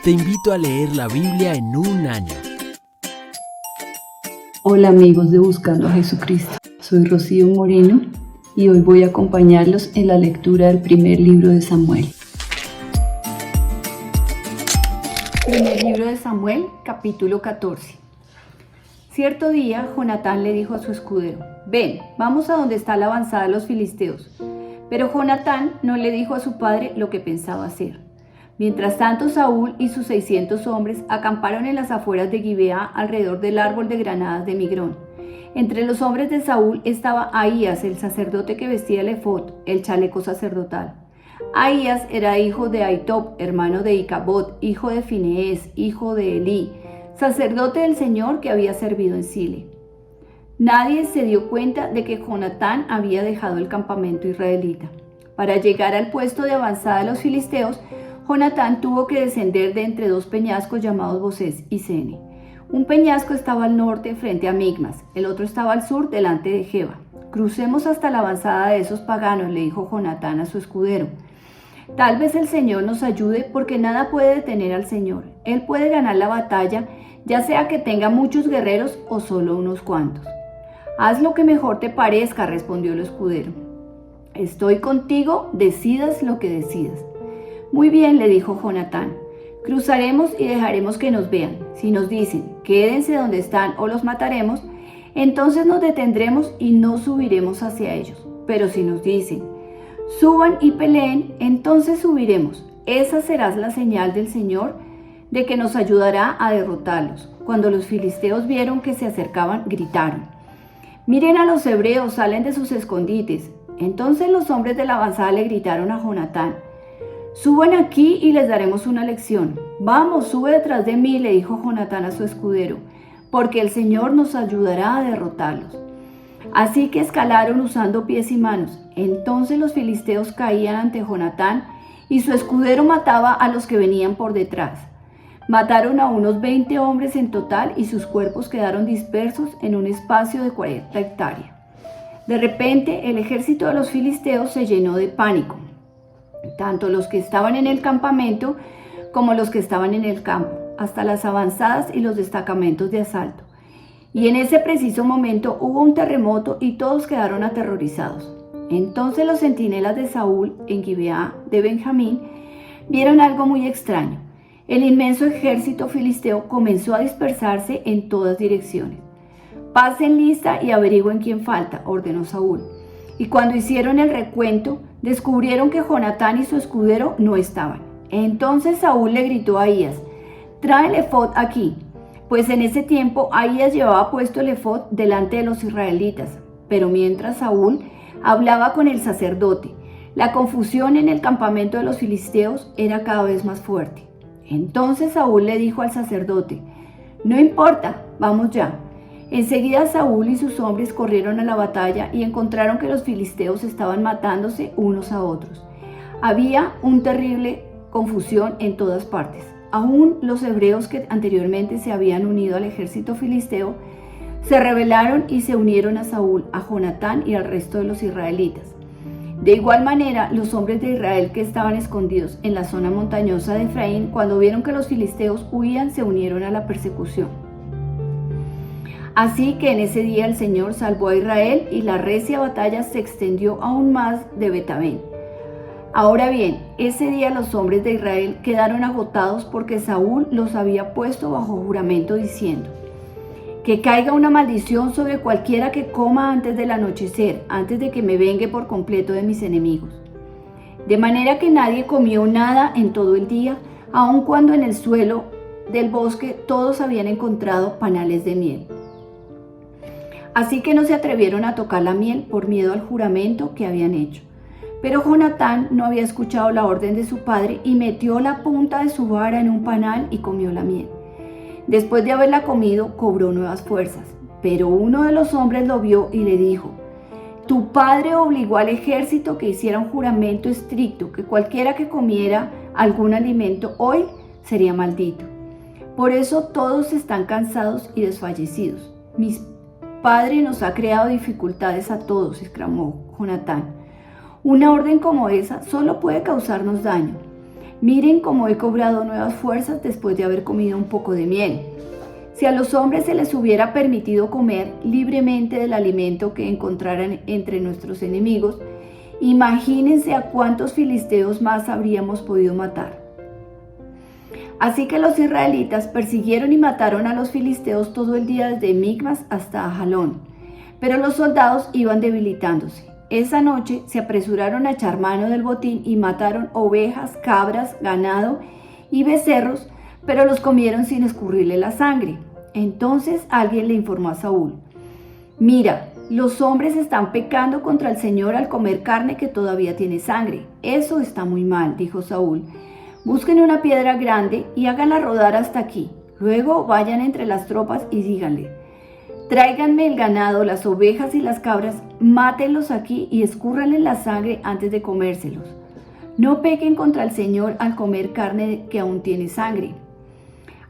Te invito a leer la Biblia en un año. Hola amigos de Buscando a Jesucristo, soy Rocío Moreno y hoy voy a acompañarlos en la lectura del primer libro de Samuel. Primer libro de Samuel, capítulo 14. Cierto día, Jonatán le dijo a su escudero: «Ven, vamos a donde está la avanzada de los filisteos». Pero Jonatán no le dijo a su padre lo que pensaba hacer. Mientras tanto, Saúl y sus 600 hombres acamparon en las afueras de Gibeá alrededor del árbol de granadas de Migrón. Entre los hombres de Saúl estaba Ahías, el sacerdote que vestía el efod, el chaleco sacerdotal. Ahías era hijo de Ahitob, hermano de Icabod, hijo de Finees, hijo de Elí, sacerdote del Señor que había servido en Sile. Nadie se dio cuenta de que Jonatán había dejado el campamento israelita. Para llegar al puesto de avanzada de los filisteos, Jonatán tuvo que descender de entre dos peñascos llamados Bosés y Sene. Un peñasco estaba al norte frente a Migmas, el otro estaba al sur delante de Geba. «Crucemos hasta la avanzada de esos paganos», le dijo Jonatán a su escudero. «Tal vez el Señor nos ayude, porque nada puede detener al Señor. Él puede ganar la batalla, ya sea que tenga muchos guerreros o solo unos cuantos». «Haz lo que mejor te parezca», respondió el escudero. «Estoy contigo, decidas lo que decidas». «Muy bien», le dijo Jonatán, «cruzaremos y dejaremos que nos vean. Si nos dicen, quédense donde están o los mataremos, entonces nos detendremos y no subiremos hacia ellos. Pero si nos dicen, suban y peleen, entonces subiremos. Esa será la señal del Señor de que nos ayudará a derrotarlos». Cuando los filisteos vieron que se acercaban, gritaron: «Miren a los hebreos, salen de sus escondites». Entonces los hombres de la avanzada le gritaron a Jonatán: «Suban aquí y les daremos una lección». «Vamos, sube detrás de mí», le dijo Jonatán a su escudero, «porque el Señor nos ayudará a derrotarlos». Así que escalaron usando pies y manos. Entonces los filisteos caían ante Jonatán y su escudero mataba a los que venían por detrás. Mataron a unos 20 hombres en total y sus cuerpos quedaron dispersos en un espacio de 40 hectáreas. De repente el ejército de los filisteos se llenó de pánico, tanto los que estaban en el campamento como los que estaban en el campo, hasta las avanzadas y los destacamentos de asalto. Y en ese preciso momento hubo un terremoto y todos quedaron aterrorizados. Entonces los centinelas de Saúl en Gibeá de Benjamín vieron algo muy extraño. El inmenso ejército filisteo comenzó a dispersarse en todas direcciones. «Pasen lista y averigüen quién falta», ordenó Saúl. Y cuando hicieron el recuento, descubrieron que Jonatán y su escudero no estaban. Entonces Saúl le gritó a Ahías: «Trae el efod aquí». Pues en ese tiempo Ahías llevaba puesto el efod delante de los israelitas. Pero mientras Saúl hablaba con el sacerdote, la confusión en el campamento de los filisteos era cada vez más fuerte. Entonces Saúl le dijo al sacerdote: «No importa, vamos ya». Enseguida Saúl y sus hombres corrieron a la batalla y encontraron que los filisteos estaban matándose unos a otros. Había una terrible confusión en todas partes. Aún los hebreos que anteriormente se habían unido al ejército filisteo se rebelaron y se unieron a Saúl, a Jonatán y al resto de los israelitas. De igual manera, los hombres de Israel que estaban escondidos en la zona montañosa de Efraín, cuando vieron que los filisteos huían, se unieron a la persecución. Así que en ese día el Señor salvó a Israel y la recia batalla se extendió aún más de Betabén. Ahora bien, ese día los hombres de Israel quedaron agotados porque Saúl los había puesto bajo juramento diciendo: «Que caiga una maldición sobre cualquiera que coma antes del anochecer, antes de que me vengue por completo de mis enemigos». De manera que nadie comió nada en todo el día, aun cuando en el suelo del bosque todos habían encontrado panales de miel. Así que no se atrevieron a tocar la miel por miedo al juramento que habían hecho. Pero Jonatán no había escuchado la orden de su padre y metió la punta de su vara en un panal y comió la miel. Después de haberla comido, cobró nuevas fuerzas. Pero uno de los hombres lo vio y le dijo: «Tu padre obligó al ejército que hiciera un juramento estricto, que cualquiera que comiera algún alimento hoy sería maldito. Por eso todos están cansados y desfallecidos. Mi padre nos ha creado dificultades a todos», exclamó Jonatán. «Una orden como esa solo puede causarnos daño. Miren cómo he cobrado nuevas fuerzas después de haber comido un poco de miel. Si a los hombres se les hubiera permitido comer libremente del alimento que encontraran entre nuestros enemigos, imagínense a cuántos filisteos más habríamos podido matar. Así que los israelitas persiguieron y mataron a los filisteos todo el día desde Micmas hasta Ajalón, pero los soldados iban debilitándose. Esa noche se apresuraron a echar mano del botín y mataron ovejas, cabras, ganado y becerros, pero los comieron sin escurrirle la sangre. Entonces alguien le informó a Saúl: mira, los hombres están pecando contra el Señor al comer carne que todavía tiene sangre. Eso está muy mal, dijo Saúl. Busquen una piedra grande y háganla rodar hasta aquí. Luego vayan entre las tropas y díganle: tráiganme el ganado, las ovejas y las cabras, mátenlos aquí y escúrranle la sangre antes de comérselos. No pequen contra el Señor al comer carne que aún tiene sangre.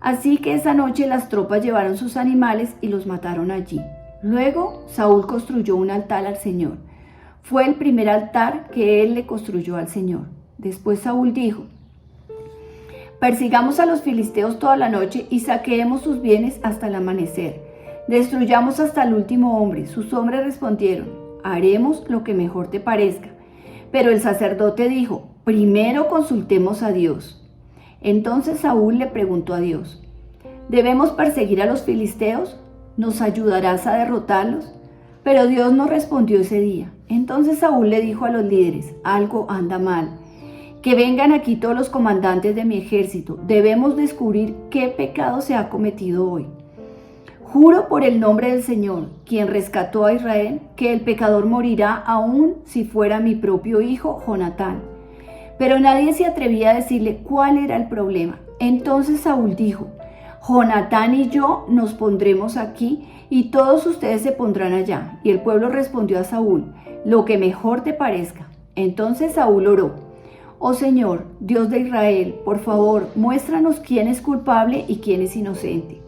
Así que esa noche las tropas llevaron sus animales y los mataron allí. Luego Saúl construyó un altar al Señor. Fue el primer altar que él le construyó al Señor. Después Saúl dijo: persigamos a los filisteos toda la noche y saqueemos sus bienes hasta el amanecer. Destruyamos hasta el último hombre. Sus hombres respondieron: haremos lo que mejor te parezca. Pero el sacerdote dijo: primero consultemos a Dios. Entonces Saúl le preguntó a Dios: ¿debemos perseguir a los filisteos? ¿Nos ayudarás a derrotarlos? Pero Dios no respondió ese día. Entonces Saúl le dijo a los líderes: algo anda mal. Que vengan aquí todos los comandantes de mi ejército. Debemos descubrir qué pecado se ha cometido hoy. Juro por el nombre del Señor, quien rescató a Israel, que el pecador morirá aun si fuera mi propio hijo Jonatán. Pero nadie se atrevía a decirle cuál era el problema. Entonces Saúl dijo: Jonatán y yo nos pondremos aquí y todos ustedes se pondrán allá. Y el pueblo respondió a Saúl: lo que mejor te parezca. Entonces Saúl oró: oh Señor, Dios de Israel, por favor, muéstranos quién es culpable y quién es inocente.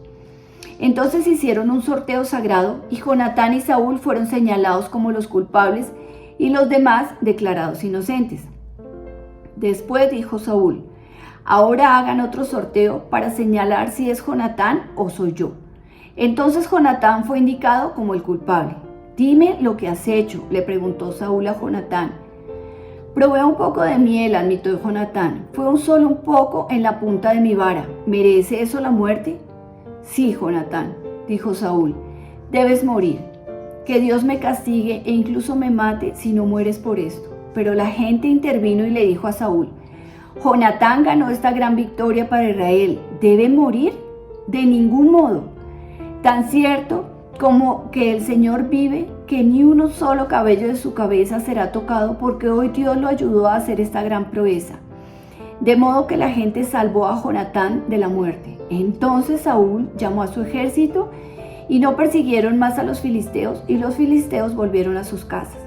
Entonces hicieron un sorteo sagrado y Jonatán y Saúl fueron señalados como los culpables y los demás declarados inocentes. Después dijo Saúl: ahora hagan otro sorteo para señalar si es Jonatán o soy yo. Entonces Jonatán fue indicado como el culpable. Dime lo que has hecho, le preguntó Saúl a Jonatán. Probé un poco de miel, admitió Jonatán. Fue solo un poco en la punta de mi vara. ¿Merece eso la muerte? Sí, Jonatán, dijo Saúl, debes morir. Que Dios me castigue e incluso me mate si no mueres por esto. Pero la gente intervino y le dijo a Saúl: Jonatán ganó esta gran victoria para Israel. ¿Debe morir? De ningún modo. Tan cierto como que el Señor vive, que ni uno solo cabello de su cabeza será tocado, porque hoy Dios lo ayudó a hacer esta gran proeza. De modo que la gente salvó a Jonatán de la muerte. Entonces Saúl llamó a su ejército y no persiguieron más a los filisteos, y los filisteos volvieron a sus casas.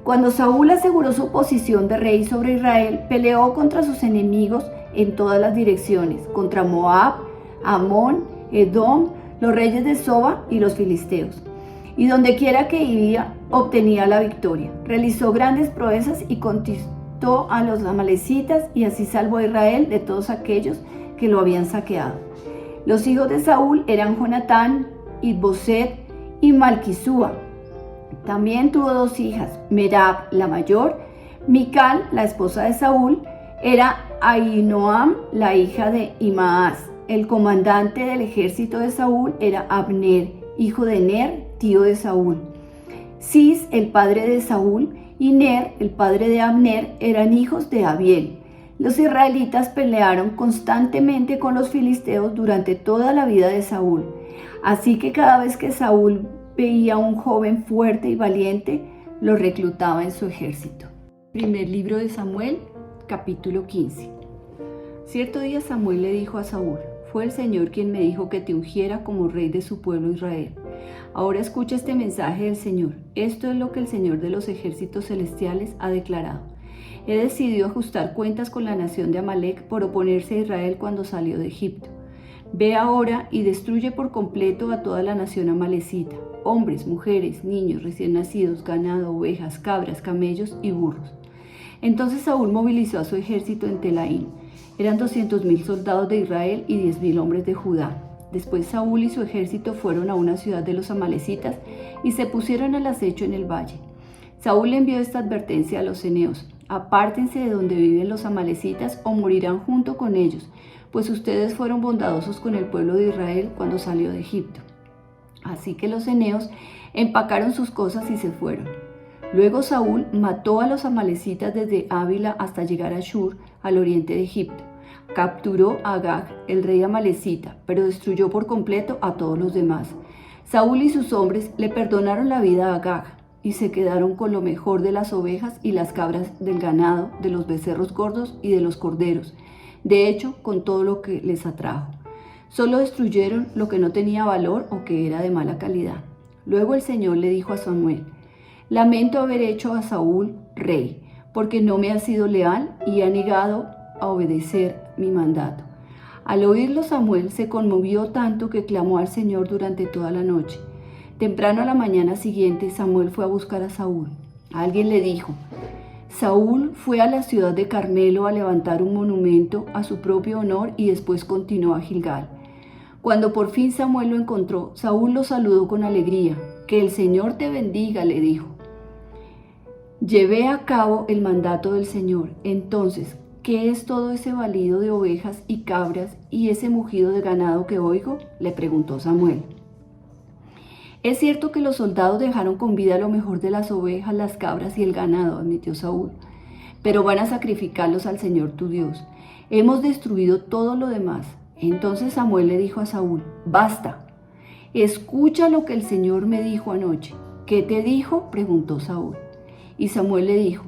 Cuando Saúl aseguró su posición de rey sobre Israel, peleó contra sus enemigos en todas las direcciones, contra Moab, Amón, Edom, los reyes de Soba y los filisteos. Y donde quiera que iba, obtenía la victoria. Realizó grandes proezas y conquistó a los amalecitas, y así salvó a Israel de todos aquellos que lo habían saqueado. Los hijos de Saúl eran Jonatán, Isboset y Malquisúa. También tuvo dos hijas, Merab la mayor, Mical, la esposa de Saúl, era Ahinoam, la hija de Imaas. El comandante del ejército de Saúl era Abner, hijo de Ner, tío de Saúl. Cis, el padre de Saúl, y Ner, el padre de Abner, eran hijos de Abiel. Los israelitas pelearon constantemente con los filisteos durante toda la vida de Saúl. Así que cada vez que Saúl veía a un joven fuerte y valiente, lo reclutaba en su ejército. Primer libro de Samuel, capítulo 15. Cierto día Samuel le dijo a Saúl: fue el Señor quien me dijo que te ungiera como rey de su pueblo Israel. Ahora escucha este mensaje del Señor. Esto es lo que el Señor de los ejércitos celestiales ha declarado. He decidido ajustar cuentas con la nación de Amalec por oponerse a Israel cuando salió de Egipto. Ve ahora y destruye por completo a toda la nación amalecita: hombres, mujeres, niños, recién nacidos, ganado, ovejas, cabras, camellos y burros. Entonces Saúl movilizó a su ejército en Telaín. Eran 200.000 soldados de Israel y 10.000 hombres de Judá. Después Saúl y su ejército fueron a una ciudad de los amalecitas y se pusieron al acecho en el valle. Saúl envió esta advertencia a los ceneos: apártense de donde viven los amalecitas o morirán junto con ellos, pues ustedes fueron bondadosos con el pueblo de Israel cuando salió de Egipto. Así que los ceneos empacaron sus cosas y se fueron. Luego Saúl mató a los amalecitas desde Ávila hasta llegar a Shur, al oriente de Egipto. Capturó a Agag, el rey amalecita, pero destruyó por completo a todos los demás. Saúl y sus hombres le perdonaron la vida a Agag y se quedaron con lo mejor de las ovejas y las cabras del ganado, de los becerros gordos y de los corderos, de hecho, con todo lo que les atrajo. Solo destruyeron lo que no tenía valor o que era de mala calidad. Luego el Señor le dijo a Samuel: lamento haber hecho a Saúl rey, porque no me ha sido leal y ha negado a obedecer mi mandato. Al oírlo, Samuel se conmovió tanto que clamó al Señor durante toda la noche. Temprano a la mañana siguiente, Samuel fue a buscar a Saúl. Alguien le dijo: Saúl fue a la ciudad de Carmelo a levantar un monumento a su propio honor y después continuó a Gilgal. Cuando por fin Samuel lo encontró, Saúl lo saludó con alegría. Que el Señor te bendiga, le dijo. Llevé a cabo el mandato del Señor. Entonces, ¿qué es todo ese balido de ovejas y cabras y ese mugido de ganado que oigo?, le preguntó Samuel. Es cierto que los soldados dejaron con vida lo mejor de las ovejas, las cabras y el ganado, admitió Saúl, pero van a sacrificarlos al Señor tu Dios. Hemos destruido todo lo demás. Entonces Samuel le dijo a Saúl: basta, escucha lo que el Señor me dijo anoche. ¿Qué te dijo?, preguntó Saúl. Y Samuel le dijo: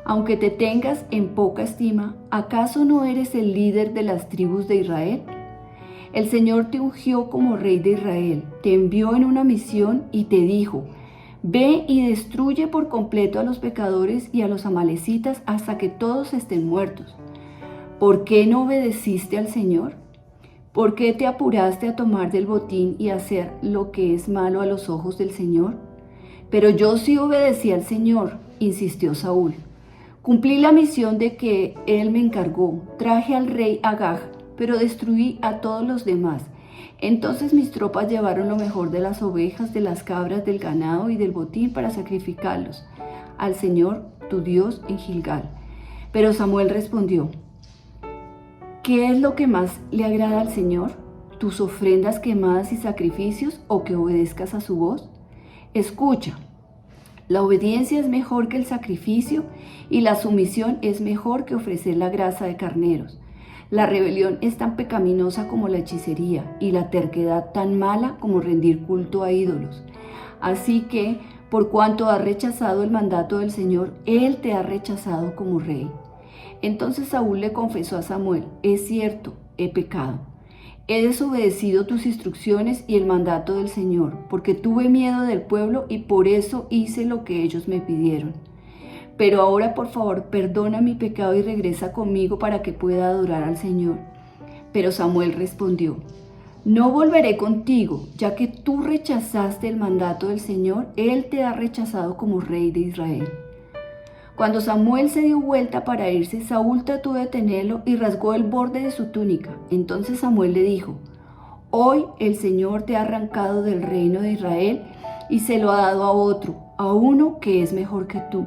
aunque te tengas en poca estima, ¿acaso no eres el líder de las tribus de Israel? El Señor te ungió como rey de Israel, te envió en una misión y te dijo: ve y destruye por completo a los pecadores y a los amalecitas hasta que todos estén muertos. ¿Por qué no obedeciste al Señor? ¿Por qué te apuraste a tomar del botín y hacer lo que es malo a los ojos del Señor? Pero yo sí obedecí al Señor, insistió Saúl. Cumplí la misión de que él me encargó. Traje al rey Agag, pero destruí a todos los demás. Entonces mis tropas llevaron lo mejor de las ovejas, de las cabras, del ganado y del botín para sacrificarlos al Señor, tu Dios, en Gilgal. Pero Samuel respondió: ¿qué es lo que más le agrada al Señor? ¿Tus ofrendas quemadas y sacrificios o que obedezcas a su voz? Escucha. La obediencia es mejor que el sacrificio y la sumisión es mejor que ofrecer la grasa de carneros. La rebelión es tan pecaminosa como la hechicería y la terquedad tan mala como rendir culto a ídolos. Así que, por cuanto has rechazado el mandato del Señor, Él te ha rechazado como rey. Entonces Saúl le confesó a Samuel: es cierto, he pecado. He desobedecido tus instrucciones y el mandato del Señor, porque tuve miedo del pueblo y por eso hice lo que ellos me pidieron. Pero ahora, por favor, perdona mi pecado y regresa conmigo para que pueda adorar al Señor. Pero Samuel respondió: no volveré contigo, ya que tú rechazaste el mandato del Señor, Él te ha rechazado como rey de Israel. Cuando Samuel se dio vuelta para irse, Saúl trató de detenerlo y rasgó el borde de su túnica. Entonces Samuel le dijo: hoy el Señor te ha arrancado del reino de Israel y se lo ha dado a otro, a uno que es mejor que tú.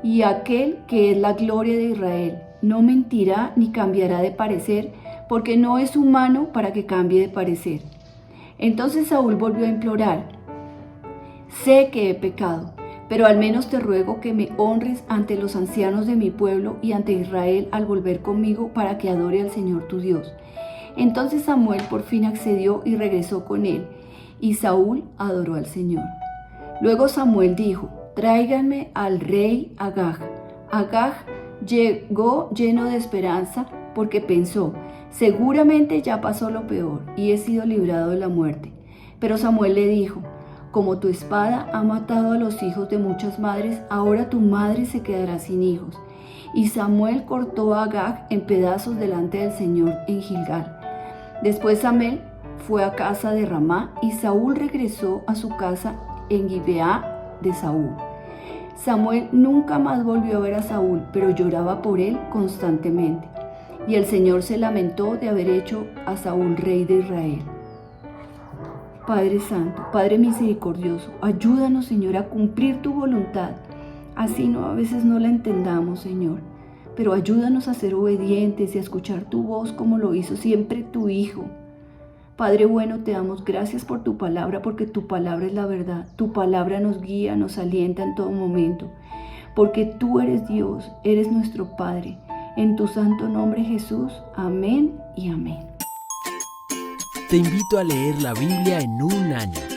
Y aquel que es la gloria de Israel no mentirá ni cambiará de parecer, porque no es humano para que cambie de parecer. Entonces Saúl volvió a implorar: sé que he pecado, pero al menos te ruego que me honres ante los ancianos de mi pueblo y ante Israel al volver conmigo para que adore al Señor tu Dios. Entonces Samuel por fin accedió y regresó con él, y Saúl adoró al Señor. Luego Samuel dijo: tráiganme al rey Agag. Agag llegó lleno de esperanza porque pensó: seguramente ya pasó lo peor y he sido librado de la muerte. Pero Samuel le dijo: como tu espada ha matado a los hijos de muchas madres, ahora tu madre se quedará sin hijos. Y Samuel cortó a Agag en pedazos delante del Señor en Gilgal. Después Samuel fue a casa de Ramá y Saúl regresó a su casa en Gibeá de Saúl. Samuel nunca más volvió a ver a Saúl, pero lloraba por él constantemente. Y el Señor se lamentó de haber hecho a Saúl rey de Israel. Padre Santo, Padre misericordioso, ayúdanos, Señor, a cumplir tu voluntad. Así a veces no la entendamos, Señor, pero ayúdanos a ser obedientes y a escuchar tu voz como lo hizo siempre tu Hijo. Padre bueno, te damos gracias por tu palabra, porque tu palabra es la verdad. Tu palabra nos guía, nos alienta en todo momento, porque tú eres Dios, eres nuestro Padre. En tu santo nombre, Jesús. Amén y amén. Te invito a leer la Biblia en un año.